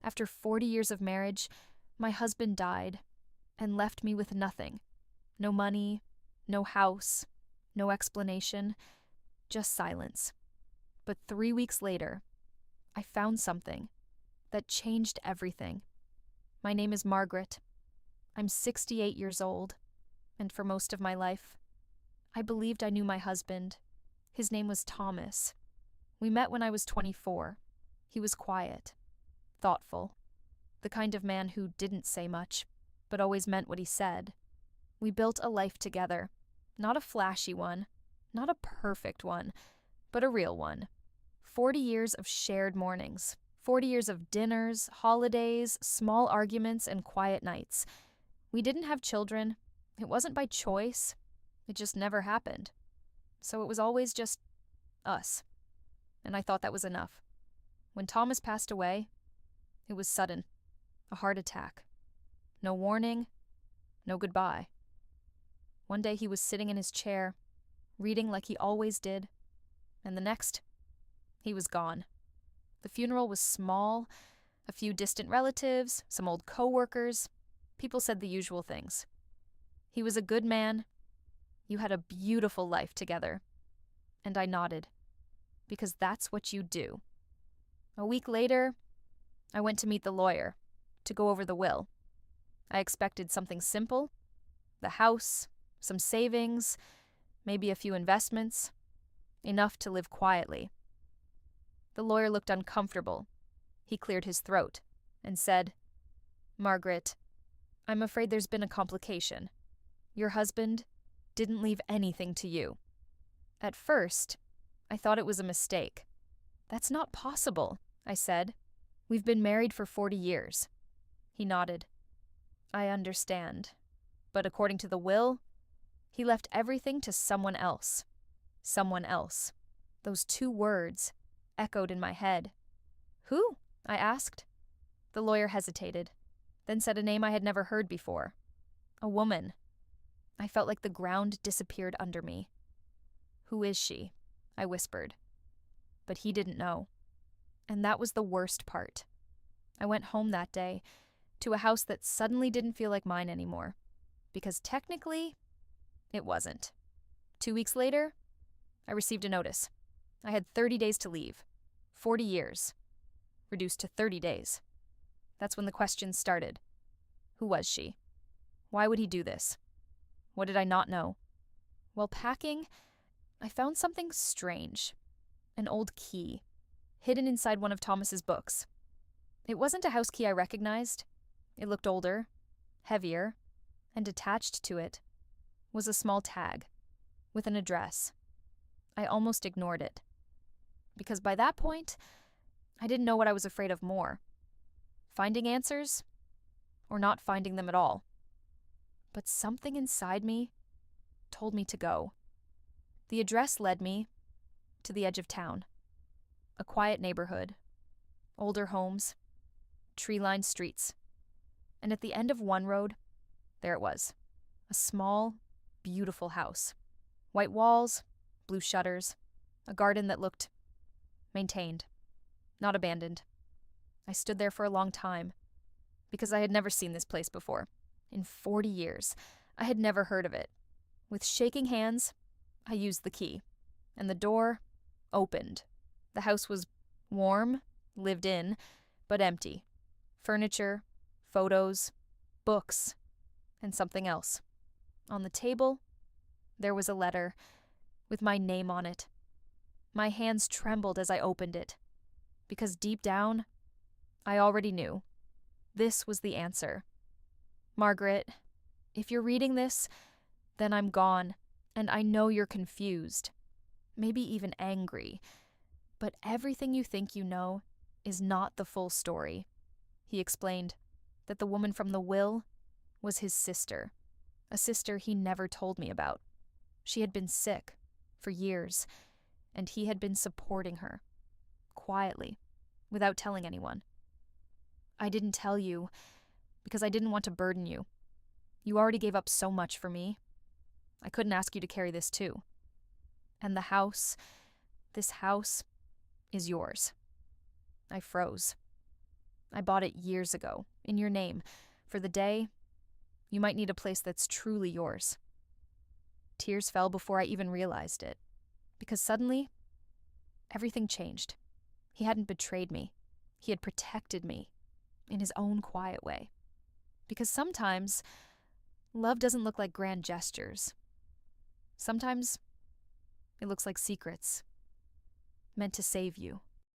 After 40 years of marriage, my husband died and left me with nothing. No money, no house, no explanation, just silence. But 3 weeks later, I found something that changed everything. My name is Margaret. I'm 68 years old, and for most of my life, I believed I knew my husband. His name was Thomas. We met when I was 24. He was quiet, thoughtful, the kind of man who didn't say much, but always meant what he said. We built a life together, not a flashy one, not a perfect one, but a real one. 40 years of shared mornings, 40 years of dinners, holidays, small arguments, and quiet nights. We didn't have children. It wasn't by choice. It just never happened. So it was always just us. And I thought that was enough. When Thomas passed away, it was sudden. A heart attack. No warning, no goodbye. One day he was sitting in his chair, reading like he always did, and the next, he was gone. The funeral was small, a few distant relatives, some old co-workers. People said the usual things. He was a good man. You had a beautiful life together. And I nodded, because that's what you do. A week later, I went to meet the lawyer, to go over the will. I expected something simple, the house, some savings, maybe a few investments, enough to live quietly. The lawyer looked uncomfortable. He cleared his throat and said, "Margaret, I'm afraid there's been a complication. Your husband didn't leave anything to you." At first, I thought it was a mistake. "That's not possible," I said. "We've been married for 40 years. He nodded. "I understand. But according to the will, he left everything to someone else. Someone else." Those two words echoed in my head. "Who?" I asked. The lawyer hesitated, then said a name I had never heard before. "A woman." I felt like the ground disappeared under me. "Who is she?" I whispered. But he didn't know. And that was the worst part. I went home that day to a house that suddenly didn't feel like mine anymore. Because technically, it wasn't. 2 weeks later, I received a notice. I had 30 days to leave. 40 years. Reduced to 30 days. That's when the questions started. Who was she? Why would he do this? What did I not know? While packing, I found something strange. An old key, hidden inside one of Thomas's books. It wasn't a house key I recognized. It looked older, heavier, and attached to it was a small tag with an address. I almost ignored it. Because by that point, I didn't know what I was afraid of more. Finding answers, or not finding them at all. But something inside me told me to go. The address led me to the edge of town. A quiet neighborhood, older homes, tree-lined streets. And at the end of one road, there it was. A small, beautiful house. White walls, blue shutters, a garden that looked maintained, not abandoned. I stood there for a long time, because I had never seen this place before. In 40 years, I had never heard of it. With shaking hands, I used the key, and the door opened. The house was warm, lived in, but empty. Furniture, photos, books, and something else. On the table, there was a letter with my name on it. My hands trembled as I opened it, because deep down, I already knew. This was the answer. Margaret, if you're reading this, then I'm gone, and I know you're confused, maybe even angry, but everything you think you know is not the full story. He explained that the woman from the will was his sister, a sister he never told me about. She had been sick for years, and he had been supporting her, quietly, without telling anyone. I didn't tell you because I didn't want to burden you. You already gave up so much for me. I couldn't ask you to carry this too. And the house, this house, is yours. I froze. I bought it years ago, in your name, for the day you might need a place that's truly yours. Tears fell before I even realized it, because suddenly, everything changed. He hadn't betrayed me. He had protected me, in his own quiet way. Because sometimes, love doesn't look like grand gestures. Sometimes, it looks like secrets, meant to save you.